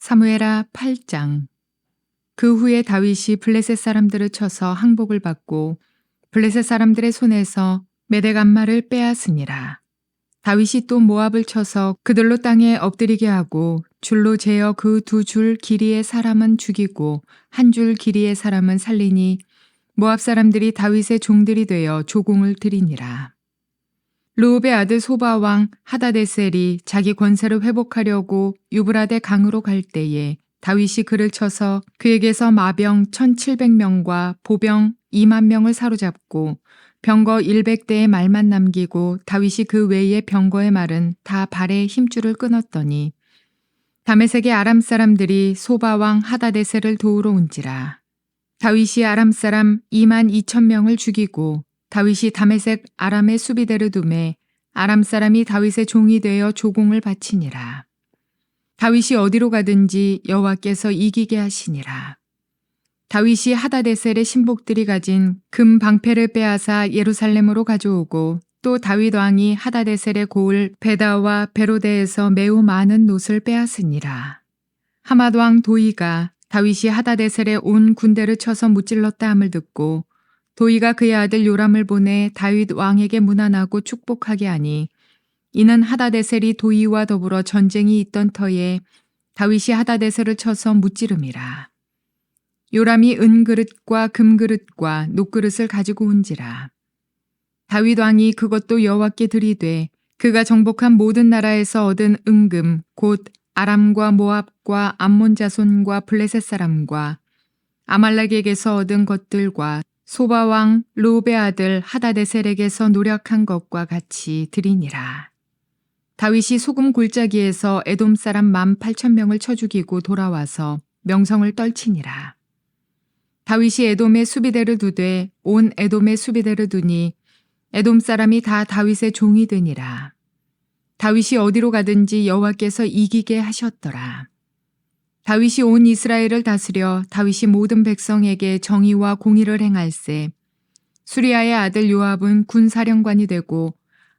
사무엘하 8장. 그 후에 다윗이 블레셋 사람들을 쳐서 항복을 받고 블레셋 사람들의 손에서 메대간말을 빼앗으니라. 다윗이 또 모압을 쳐서 그들로 땅에 엎드리게 하고 줄로 재어 그 2줄 길이의 사람은 죽이고 1줄 길이의 사람은 살리니 모압 사람들이 다윗의 종들이 되어 조공을 드리니라. 르홉의 아들 소바 왕 하다데셀이 자기 권세를 회복하려고 유브라데 강으로 갈 때에 다윗이 그를 쳐서 그에게서 마병 1,700명과 보병 2만 명을 사로잡고 병거 100대의 말만 남기고 다윗이 그 외의 병거의 말은 다 발에 힘줄을 끊었더니 다메섹의 아람 사람들이 소바 왕 하다데셀을 도우러 온지라. 다윗이 아람 사람 2만 2천 명을 죽이고 다윗이 다메섹 아람의 수비대를 두매 아람 사람이 다윗의 종이 되어 조공을 바치니라. 다윗이 어디로 가든지 여호와께서 이기게 하시니라. 다윗이 하다데셀의 신복들이 가진 금 방패를 빼앗아 예루살렘으로 가져오고 또 다윗 왕이 하다데셀의 고을 베다와 베로데에서 매우 많은 놋을 빼앗으니라. 하맛 왕 도이가 다윗이 하다데셀의 온 군대를 쳐서 무찔렀다 함을 듣고 도이가 그의 아들 요람을 보내 다윗 왕에게 문안하고 축복하게 하니 이는 하다데셀이 도이와 더불어 전쟁이 있던 터에 다윗이 하다데셀을 쳐서 무찌름이라. 요람이 은그릇과 금그릇과 놋그릇을 가지고 온지라. 다윗 왕이 그것도 여호와께 드리되 그가 정복한 모든 나라에서 얻은 은금 곧 아람과 모압과 암몬 자손과 블레셋 사람과 아말렉에게서 얻은 것들과 소바 왕 르홉의 아들 하다데셀에게서 노력한 것과 같이 드리니라. 다윗이 소금 골짜기에서 에돔 사람 18,000명을 쳐 죽이고 돌아와서 명성을 떨치니라. 다윗이 에돔의 수비대를 두되 온 에돔의 수비대를 두니 에돔 사람이 다 다윗의 종이 되니라. 다윗이 어디로 가든지 여호와께서 이기게 하셨더라. 다윗이 온 이스라엘을 다스려 다윗이 모든 백성에게 정의와 공의를 행할세. 수리아의 아들 요압은 군사령관이 되고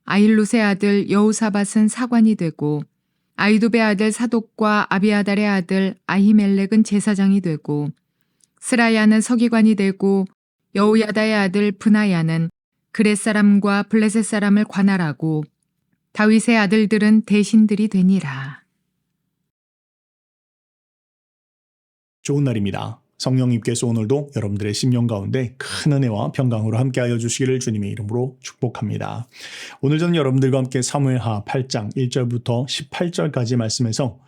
아힐롯의 아들 여호사밧은 사관이 되고 아히두베의 아들 사독과 아비아달의 아들 아히멜렉은 제사장이 되고 스라야는 서기관이 되고 여호야다의 아들 브나야는 그렛 사람과 블레셋 사람을 관할하고 다윗의 아들들은 대신들이 되니라. 좋은 날입니다. 성령님께서 오늘도 여러분들의 심령 가운데 큰 은혜와 평강으로 함께하여 주시기를 주님의 이름으로 축복합니다. 오늘 저는 여러분들과 함께 사무엘하 8장 1절부터 18절까지 말씀에서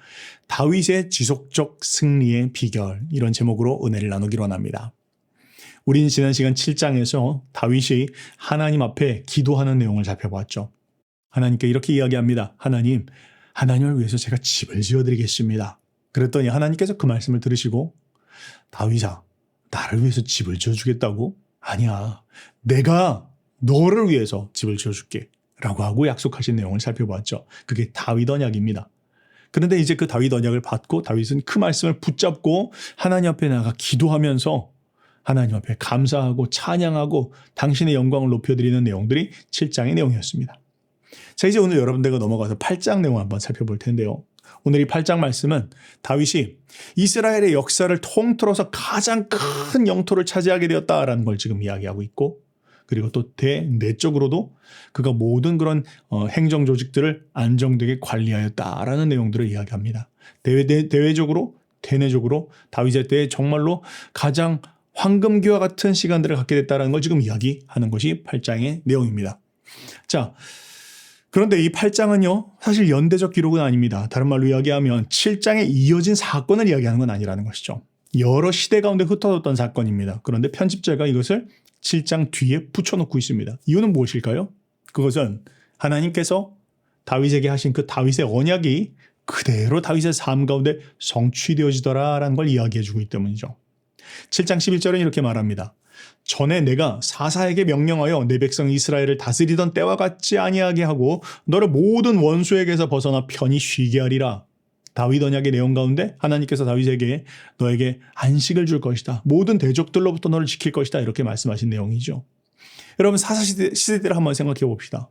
다윗의 지속적 승리의 비결, 이런 제목으로 은혜를 나누기로 합니다. 우리는 지난 시간 7장에서 다윗이 하나님 앞에 기도하는 내용을 살펴봤죠. 하나님께 이렇게 이야기합니다. 하나님을 위해서 제가 집을 지어드리겠습니다. 그랬더니 하나님께서 그 말씀을 들으시고 다윗아, 나를 위해서 집을 지어주겠다고? 아니야, 내가 너를 위해서 집을 지어줄게 라고 하고 약속하신 내용을 살펴봤죠. 그게 다윗 언약입니다. 그런데 이제 그 다윗 언약을 받고 다윗은 그 말씀을 붙잡고 하나님 앞에 나가 기도하면서 하나님 앞에 감사하고 찬양하고 당신의 영광을 높여드리는 내용들이 7장의 내용이었습니다. 자, 이제 오늘 여러분들과 넘어가서 8장 내용을 한번 살펴볼 텐데요. 오늘 이 8장 말씀은 다윗이 이스라엘의 역사를 통틀어서 가장 큰 영토를 차지하게 되었다라는 걸 지금 이야기하고 있고, 그리고 또 대내적으로도 그가 모든 그런 행정 조직들을 안정되게 관리하였다라는 내용들을 이야기합니다. 대외적으로, 대내적으로 다윗의 때에 정말로 가장 황금기와 같은 시간들을 갖게 됐다는 걸 지금 이야기하는 것이 8장의 내용입니다. 자, 그런데 이 8장은요, 사실 연대적 기록은 아닙니다. 다른 말로 이야기하면 7장에 이어진 사건을 이야기하는 건 아니라는 것이죠. 여러 시대 가운데 흩어졌던 사건입니다. 그런데 편집자가 이것을 7장 뒤에 붙여놓고 있습니다. 이유는 무엇일까요? 그것은 하나님께서 다윗에게 하신 그 다윗의 언약이 그대로 다윗의 삶 가운데 성취되어지더라라는 걸 이야기해주고 있기 때문이죠. 7장 11절은 이렇게 말합니다. 전에 내가 사사에게 명령하여 내 백성 이스라엘을 다스리던 때와 같지 아니하게 하고 너를 모든 원수에게서 벗어나 편히 쉬게 하리라. 다윗 언약의 내용 가운데 하나님께서 다윗에게 너에게 안식을 줄 것이다. 모든 대적들로부터 너를 지킬 것이다. 이렇게 말씀하신 내용이죠. 여러분, 사사시대 때를 한번 생각해 봅시다.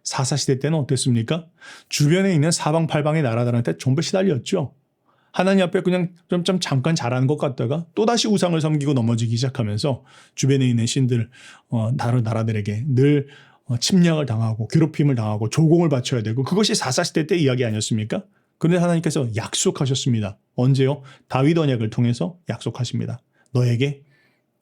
사사시대 때는 어땠습니까? 주변에 있는 사방팔방의 나라들한테 전부 시달렸죠. 하나님 앞에 그냥 좀 잠깐 잘하는 것 같다가 또다시 우상을 섬기고 넘어지기 시작하면서 주변에 있는 신들, 다른 나라들에게 늘 침략을 당하고 괴롭힘을 당하고 조공을 바쳐야 되고 그것이 사사시대 때 이야기 아니었습니까? 그런데 하나님께서 약속하셨습니다. 언제요? 다윗 언약을 통해서 약속하십니다. 너에게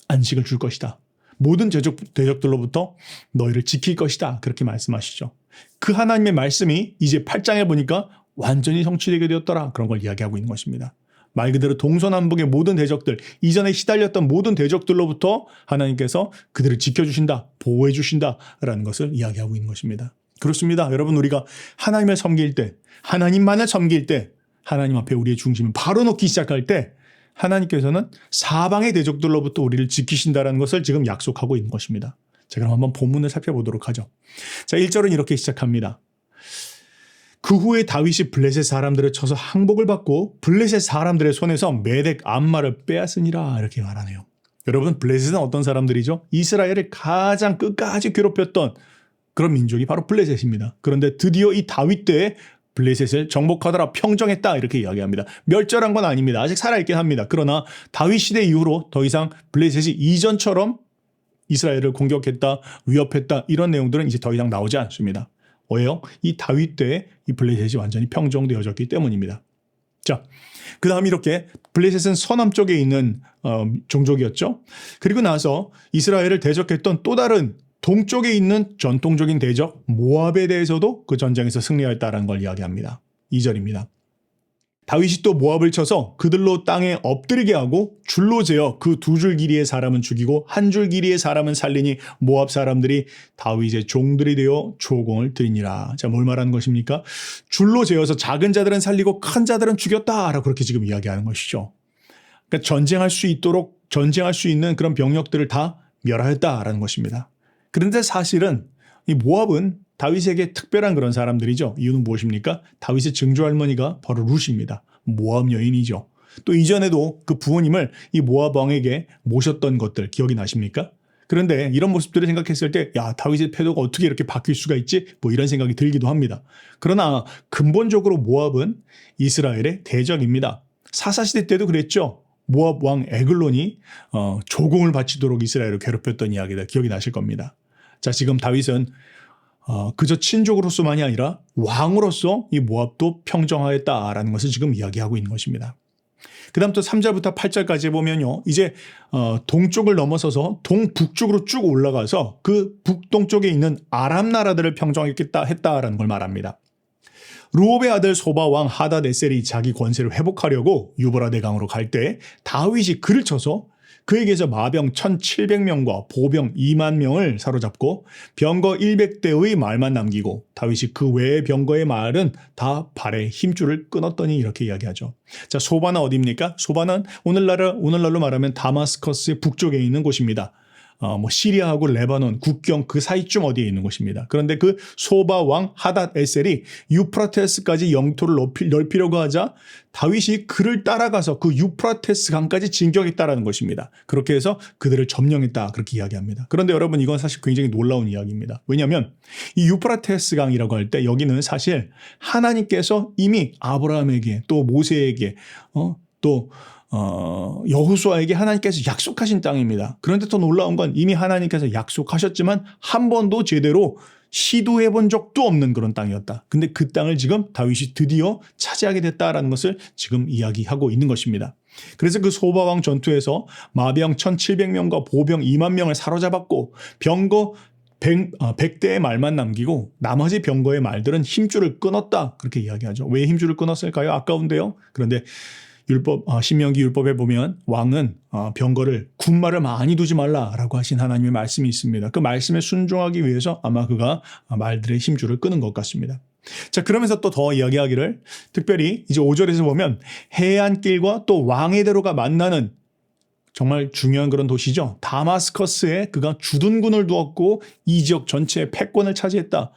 안식을 줄 것이다. 모든 대적들로부터 너희를 지킬 것이다. 그렇게 말씀하시죠. 그 하나님의 말씀이 이제 8장에 보니까 완전히 성취되게 되었더라. 그런 걸 이야기하고 있는 것입니다. 말 그대로 동서남북의 모든 대적들, 이전에 시달렸던 모든 대적들로부터 하나님께서 그들을 지켜주신다, 보호해주신다라는 것을 이야기하고 있는 것입니다. 그렇습니다. 여러분, 우리가 하나님을 섬길 때, 하나님만을 섬길 때, 하나님 앞에 우리의 중심을 바로 놓기 시작할 때 하나님께서는 사방의 대적들로부터 우리를 지키신다는 것을 지금 약속하고 있는 것입니다. 자, 그럼 한번 본문을 살펴보도록 하죠. 자, 1절은 이렇게 시작합니다. 그 후에 다윗이 블레셋 사람들을 쳐서 항복을 받고 블레셋 사람들의 손에서 메덱 암마를 빼앗으니라 이렇게 말하네요. 여러분, 블레셋은 어떤 사람들이죠? 이스라엘을 가장 끝까지 괴롭혔던 그런 민족이 바로 블레셋입니다. 그런데 드디어 이 다윗 때에 블레셋을 정복하더라, 평정했다 이렇게 이야기합니다. 멸절한 건 아닙니다. 아직 살아있긴 합니다. 그러나 다윗 시대 이후로 더 이상 블레셋이 이전처럼 이스라엘을 공격했다, 위협했다 이런 내용들은 이제 더 이상 나오지 않습니다. 왜요? 이 다윗 때에 이 블레셋이 완전히 평정되어졌기 때문입니다. 자, 그 다음 이렇게 블레셋은 서남쪽에 있는 종족이었죠. 그리고 나서 이스라엘을 대적했던 또 다른 동쪽에 있는 전통적인 대적 모압에 대해서도 그 전쟁에서 승리하였다는 걸 이야기합니다. 2절입니다. 다윗이 또 모압을 쳐서 그들로 땅에 엎드리게 하고 줄로 재어 그 2줄 길이의 사람은 죽이고 1줄 길이의 사람은 살리니 모압 사람들이 다윗의 종들이 되어 조공을 드리니라. 자, 뭘 말하는 것입니까? 줄로 재어서 작은 자들은 살리고 큰 자들은 죽였다라고 그렇게 지금 이야기하는 것이죠. 그러니까 전쟁할 수 있는 그런 병력들을 다 멸하였다라는 것입니다. 그런데 사실은 이 모압은 다윗에게 특별한 그런 사람들이죠. 이유는 무엇입니까? 다윗의 증조할머니가 바로 룻입니다. 모압 여인이죠. 또 이전에도 그 부모님을 이 모압 왕에게 모셨던 것들 기억이 나십니까? 그런데 이런 모습들을 생각했을 때 야, 다윗의 태도가 어떻게 이렇게 바뀔 수가 있지? 뭐 이런 생각이 들기도 합니다. 그러나 근본적으로 모압은 이스라엘의 대적입니다. 사사시대 때도 그랬죠. 모압 왕 에글론이 조공을 바치도록 이스라엘을 괴롭혔던 이야기가 기억이 나실 겁니다. 자, 지금 다윗은 그저 친족으로서만이 아니라 왕으로서 이 모압도 평정하였다라는 것을 지금 이야기하고 있는 것입니다. 그 다음 또 3절부터 8절까지 보면요. 이제 동쪽을 넘어서서 동북쪽으로 쭉 올라가서 그 북동쪽에 있는 아람 나라들을 평정했다라는 걸 말합니다. 루옵의 아들 소바 왕 하닷에셀이 자기 권세를 회복하려고 유브라데 강으로 갈 때 다윗이 그를 쳐서 그에게서 마병 1,700명과 보병 2만 명을 사로잡고 병거 100대의 말만 남기고 다윗이 그 외의 병거의 말은 다 발에 힘줄을 끊었더니 이렇게 이야기하죠. 자, 소바는 어디입니까? 소바는 오늘날로 말하면 다마스커스의 북쪽에 있는 곳입니다. 시리아하고 레바논 국경 그 사이쯤 어디에 있는 곳입니다. 그런데 그 소바 왕 하닷 에셀이 유프라테스까지 영토를 넓히려고 하자 다윗이 그를 따라가서 그 유프라테스 강까지 진격했다라는 것입니다. 그렇게 해서 그들을 점령했다 그렇게 이야기합니다. 그런데 여러분, 이건 사실 굉장히 놀라운 이야기입니다. 왜냐하면 이 유프라테스 강이라고 할 때 여기는 사실 하나님께서 이미 아브라함에게 또 모세에게 또 여호수아에게 하나님께서 약속하신 땅입니다. 그런데 더 놀라운 건 이미 하나님께서 약속하셨지만 한 번도 제대로 시도해 본 적도 없는 그런 땅이었다. 근데 그 땅을 지금 다윗이 드디어 차지하게 됐다라는 것을 지금 이야기하고 있는 것입니다. 그래서 그 소바왕 전투에서 마병 1,700명과 보병 2만 명을 사로잡았고 병거 100대의 말만 남기고 나머지 병거의 말들은 힘줄을 끊었다. 그렇게 이야기하죠. 왜 힘줄을 끊었을까요? 아까운데요. 그런데 신명기 율법에 보면 왕은 병거를 군말을 많이 두지 말라라고 하신 하나님의 말씀이 있습니다. 그 말씀에 순종하기 위해서 아마 그가 말들의 힘줄을 끄는 것 같습니다. 자, 그러면서 또 더 이야기하기를 특별히 이제 5절에서 보면 해안길과 또 왕의 대로가 만나는 정말 중요한 그런 도시죠. 다마스커스에 그가 주둔군을 두었고 이 지역 전체의 패권을 차지했다.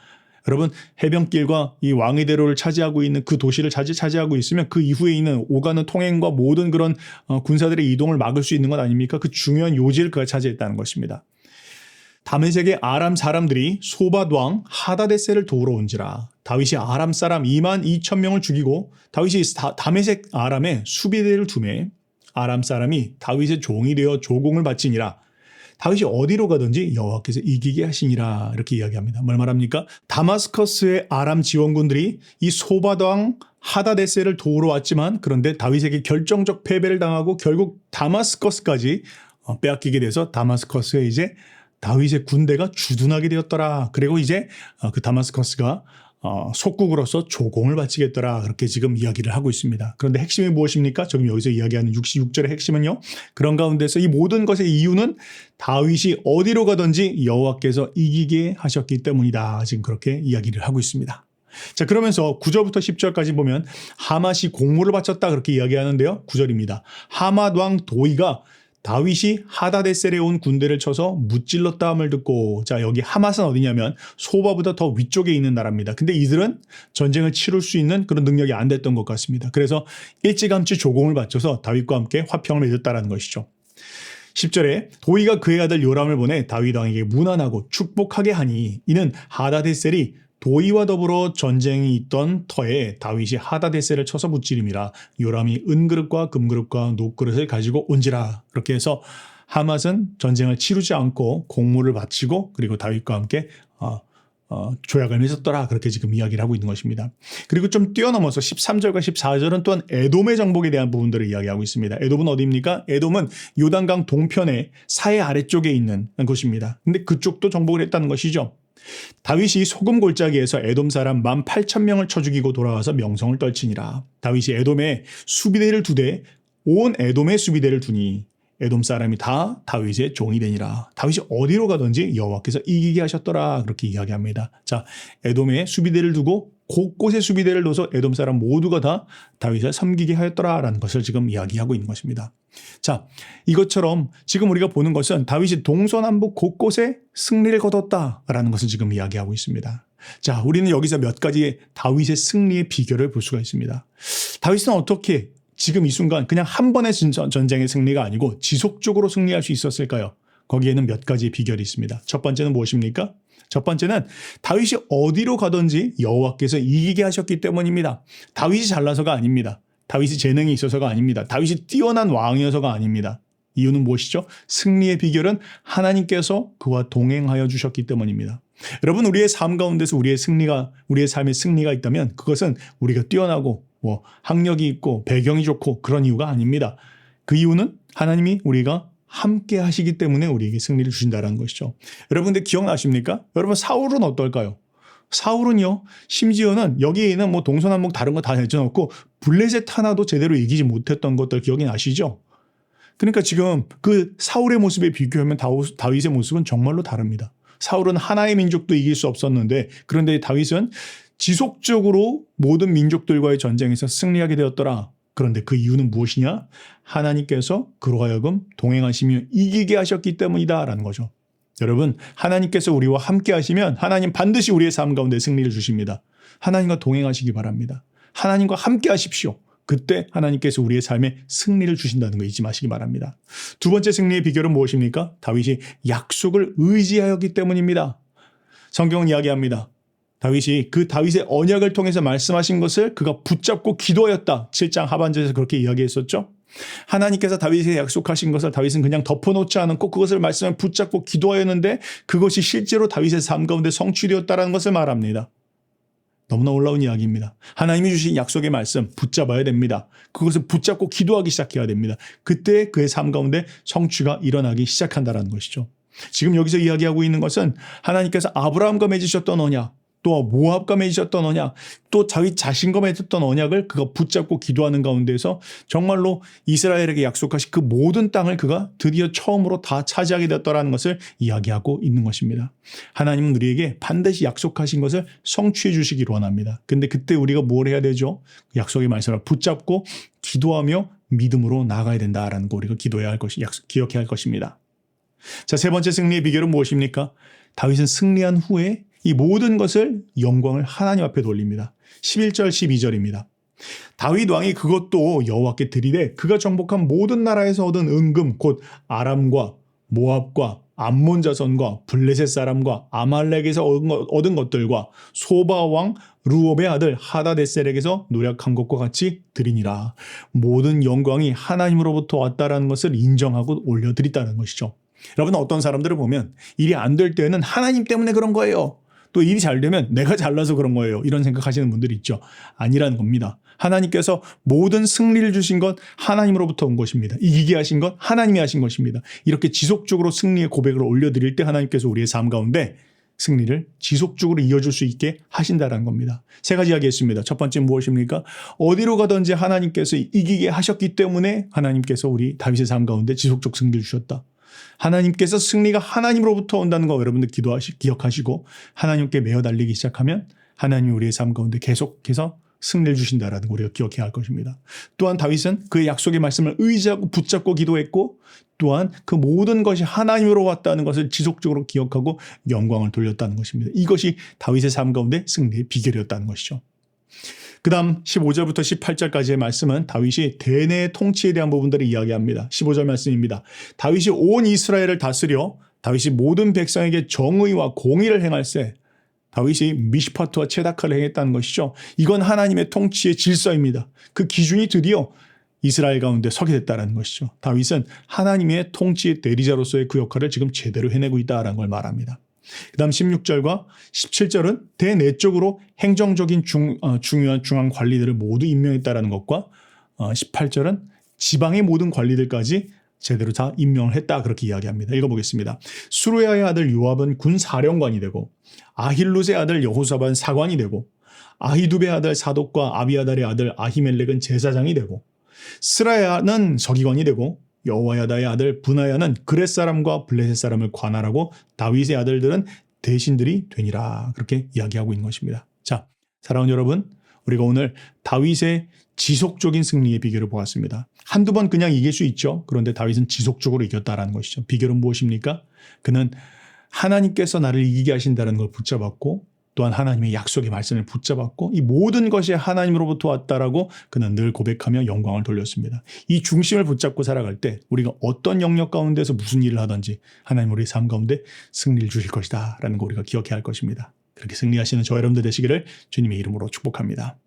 여러분, 해변길과 이 왕의 대로를 차지하고 있는 그 도시를 차지하고 있으면 그 이후에 있는 오가는 통행과 모든 그런 군사들의 이동을 막을 수 있는 것 아닙니까? 그 중요한 요지를 그가 차지했다는 것입니다. 다메섹의 아람 사람들이 소밧 왕 하다데셀을 도우러 온지라. 다윗이 아람 사람 2만 2천 명을 죽이고 다윗이 다메섹 아람에 수비대를 두매 아람 사람이 다윗의 종이 되어 조공을 바치니라. 다윗이 어디로 가든지 여호와께서 이기게 하시니라. 이렇게 이야기합니다. 뭘 말합니까? 다마스커스의 아람 지원군들이 이 소밧 왕 하다데셀을 도우러 왔지만 그런데 다윗에게 결정적 패배를 당하고 결국 다마스커스까지 빼앗기게 돼서 다마스커스에 이제 다윗의 군대가 주둔하게 되었더라. 그리고 이제 그 다마스커스가 속국으로서 조공을 바치겠더라. 그렇게 지금 이야기를 하고 있습니다. 그런데 핵심이 무엇입니까? 지금 여기서 이야기하는 66절의 핵심은요. 그런 가운데서 이 모든 것의 이유는 다윗이 어디로 가든지 여호와께서 이기게 하셨기 때문이다. 지금 그렇게 이야기를 하고 있습니다. 자, 그러면서 9절부터 10절까지 보면 하맛이 공물을 바쳤다. 그렇게 이야기하는데요. 9절입니다. 하맛 왕 도이가 다윗이 하다데셀에 온 군대를 쳐서 무찔렀다함을 듣고, 자, 여기 하맛은 어디냐면 소바보다 더 위쪽에 있는 나라입니다. 근데 이들은 전쟁을 치룰 수 있는 그런 능력이 안 됐던 것 같습니다. 그래서 일찌감치 조공을 바쳐서 다윗과 함께 화평을 맺었다라는 것이죠. 10절에 도이가 그의 아들 요람을 보내 다윗 왕에게 문안하고 축복하게 하니 이는 하다데셀이 도이와 더불어 전쟁이 있던 터에 다윗이 하다데셀을 쳐서 무찌림이라. 요람이 은그릇과 금그릇과 녹그릇을 가지고 온지라. 그렇게 해서 하맛은 전쟁을 치르지 않고 공물을 바치고 그리고 다윗과 함께 조약을 맺었더라. 그렇게 지금 이야기를 하고 있는 것입니다. 그리고 좀 뛰어넘어서 13절과 14절은 또한 에돔의 정복에 대한 부분들을 이야기하고 있습니다. 에돔은 어디입니까? 에돔은 요단강 동편의 사해 아래쪽에 있는 곳입니다. 근데 그쪽도 정복을 했다는 것이죠. 다윗이 소금 골짜기에서 에돔 사람 18,000명을 쳐 죽이고 돌아와서 명성을 떨치니라. 다윗이 에돔에 수비대를 두되 온 에돔에 수비대를 두니 에돔 사람이 다 다윗의 종이 되니라. 다윗이 어디로 가든지 여호와께서 이기게 하셨더라. 그렇게 이야기합니다. 자, 에돔에 수비대를 두고 곳곳에 수비대를 둬서 에돔 사람 모두가 다 다윗을 섬기게 하였더라라는 것을 지금 이야기하고 있는 것입니다. 자, 이것처럼 지금 우리가 보는 것은 다윗이 동서남북 곳곳에 승리를 거뒀다라는 것을 지금 이야기하고 있습니다. 자, 우리는 여기서 몇 가지의 다윗의 승리의 비결을 볼 수가 있습니다. 다윗은 어떻게 지금 이 순간 그냥 한 번의 전쟁의 승리가 아니고 지속적으로 승리할 수 있었을까요? 거기에는 몇 가지의 비결이 있습니다. 첫 번째는 무엇입니까? 첫 번째는 다윗이 어디로 가든지 여호와께서 이기게 하셨기 때문입니다. 다윗이 잘나서가 아닙니다. 다윗이 재능이 있어서가 아닙니다. 다윗이 뛰어난 왕이어서가 아닙니다. 이유는 무엇이죠? 승리의 비결은 하나님께서 그와 동행하여 주셨기 때문입니다. 여러분, 우리의 삶 가운데서 우리의 삶의 승리가 있다면 그것은 우리가 뛰어나고 학력이 있고 배경이 좋고 그런 이유가 아닙니다. 그 이유는 하나님이 우리가 함께 하시기 때문에 우리에게 승리를 주신다는 것이죠. 여러분, 근데 기억나십니까? 여러분, 사울은 어떨까요? 사울은요, 심지어는 여기에 있는 동서남북 다른 거 다 내쳐놓고 블레셋 하나도 제대로 이기지 못했던 것들 기억이 나시죠? 그러니까 지금 그 사울의 모습에 비교하면 다윗의 모습은 정말로 다릅니다. 사울은 하나의 민족도 이길 수 없었는데 그런데 다윗은 지속적으로 모든 민족들과의 전쟁에서 승리하게 되었더라. 그런데 그 이유는 무엇이냐? 하나님께서 그로 하여금 동행하시며 이기게 하셨기 때문이다라는 거죠. 여러분, 하나님께서 우리와 함께 하시면 하나님 반드시 우리의 삶 가운데 승리를 주십니다. 하나님과 동행하시기 바랍니다. 하나님과 함께 하십시오. 그때 하나님께서 우리의 삶에 승리를 주신다는 거 잊지 마시기 바랍니다. 두 번째 승리의 비결은 무엇입니까? 다윗이 약속을 의지하였기 때문입니다. 성경은 이야기합니다. 다윗이 그 다윗의 언약을 통해서 말씀하신 것을 그가 붙잡고 기도하였다. 7장 하반절에서 그렇게 이야기했었죠. 하나님께서 다윗에게 약속하신 것을 다윗은 그냥 덮어놓지 않고 그것을 말씀을 붙잡고 기도하였는데 그것이 실제로 다윗의 삶 가운데 성취되었다는 것을 말합니다. 너무나 놀라운 이야기입니다. 하나님이 주신 약속의 말씀 붙잡아야 됩니다. 그것을 붙잡고 기도하기 시작해야 됩니다. 그때 그의 삶 가운데 성취가 일어나기 시작한다는 것이죠. 지금 여기서 이야기하고 있는 것은 하나님께서 아브라함과 맺으셨던 언약, 또 모압과 맺으셨던 언약, 또 다윗 자신과 맺었던 언약을 그가 붙잡고 기도하는 가운데서 정말로 이스라엘에게 약속하신 그 모든 땅을 그가 드디어 처음으로 다 차지하게 되었다는 것을 이야기하고 있는 것입니다. 하나님은 우리에게 반드시 약속하신 것을 성취해 주시기를 원합니다. 근데 그때 우리가 뭘 해야 되죠? 약속의 말씀을 붙잡고 기도하며 믿음으로 나아가야 된다라는 거 우리가 기도해야 할 것이 기억해야 할 것입니다. 자, 세 번째 승리의 비결은 무엇입니까? 다윗은 승리한 후에 이 모든 것을 영광을 하나님 앞에 돌립니다. 11절 12절입니다. 다윗 왕이 그것도 여호와께 드리되 그가 정복한 모든 나라에서 얻은 은금 곧 아람과 모압과 암몬 자손과 블레셋 사람과 아말렉에서 얻은 것들과 소바 왕 루옵의 아들 하다데셀에게서 노력한 것과 같이 드리니라. 모든 영광이 하나님으로부터 왔다라는 것을 인정하고 올려드렸다는 것이죠. 여러분, 어떤 사람들을 보면 일이 안 될 때는 하나님 때문에 그런 거예요. 또 일이 잘 되면 내가 잘나서 그런 거예요. 이런 생각하시는 분들이 있죠. 아니라는 겁니다. 하나님께서 모든 승리를 주신 것 하나님으로부터 온 것입니다. 이기게 하신 것 하나님이 하신 것입니다. 이렇게 지속적으로 승리의 고백을 올려드릴 때 하나님께서 우리의 삶 가운데 승리를 지속적으로 이어줄 수 있게 하신다는 겁니다. 세 가지 이야기했습니다. 첫 번째 무엇입니까? 어디로 가든지 하나님께서 이기게 하셨기 때문에 하나님께서 우리 다윗의 삶 가운데 지속적 승리를 주셨다. 하나님께서 승리가 하나님으로부터 온다는 거 여러분들 기억하시고 하나님께 매어 달리기 시작하면 하나님이 우리의 삶 가운데 계속해서 승리를 주신다라는 거 우리가 기억해야 할 것입니다. 또한 다윗은 그의 약속의 말씀을 의지하고 붙잡고 기도했고 또한 그 모든 것이 하나님으로 왔다는 것을 지속적으로 기억하고 영광을 돌렸다는 것입니다. 이것이 다윗의 삶 가운데 승리의 비결이었다는 것이죠. 그 다음 15절부터 18절까지의 말씀은 다윗이 대내의 통치에 대한 부분들을 이야기합니다. 15절 말씀입니다. 다윗이 온 이스라엘을 다스려 다윗이 모든 백성에게 정의와 공의를 행할세. 다윗이 미시파트와 체다카를 행했다는 것이죠. 이건 하나님의 통치의 질서입니다. 그 기준이 드디어 이스라엘 가운데 서게 됐다는 것이죠. 다윗은 하나님의 통치의 대리자로서의 그 역할을 지금 제대로 해내고 있다는 걸 말합니다. 그 다음 16절과 17절은 대내적으로 행정적인 중요한 중앙 관리들을 모두 임명했다는 것과 18절은 지방의 모든 관리들까지 제대로 다 임명을 했다 그렇게 이야기합니다. 읽어보겠습니다. 수르야의 아들 요압은 군사령관이 되고 아힐룻의 아들 여호사밧은 사관이 되고 아히두베의 아들 사독과 아비아달의 아들 아히멜렉은 제사장이 되고 스라야는 서기관이 되고 여호야다의 아들 브나야는 그렛 사람과 블레셋 사람을 관할하고 다윗의 아들들은 대신들이 되니라 그렇게 이야기하고 있는 것입니다. 자, 사랑하는 여러분, 우리가 오늘 다윗의 지속적인 승리의 비결을 보았습니다. 한두 번 그냥 이길 수 있죠. 그런데 다윗은 지속적으로 이겼다라는 것이죠. 비결은 무엇입니까? 그는 하나님께서 나를 이기게 하신다는 걸 붙잡았고 또한 하나님의 약속의 말씀을 붙잡았고 이 모든 것이 하나님으로부터 왔다라고 그는 늘 고백하며 영광을 돌렸습니다. 이 중심을 붙잡고 살아갈 때 우리가 어떤 영역 가운데서 무슨 일을 하든지 하나님 우리의 삶 가운데 승리를 주실 것이다 라는 거 우리가 기억해야 할 것입니다. 그렇게 승리하시는 저 여러분들 되시기를 주님의 이름으로 축복합니다.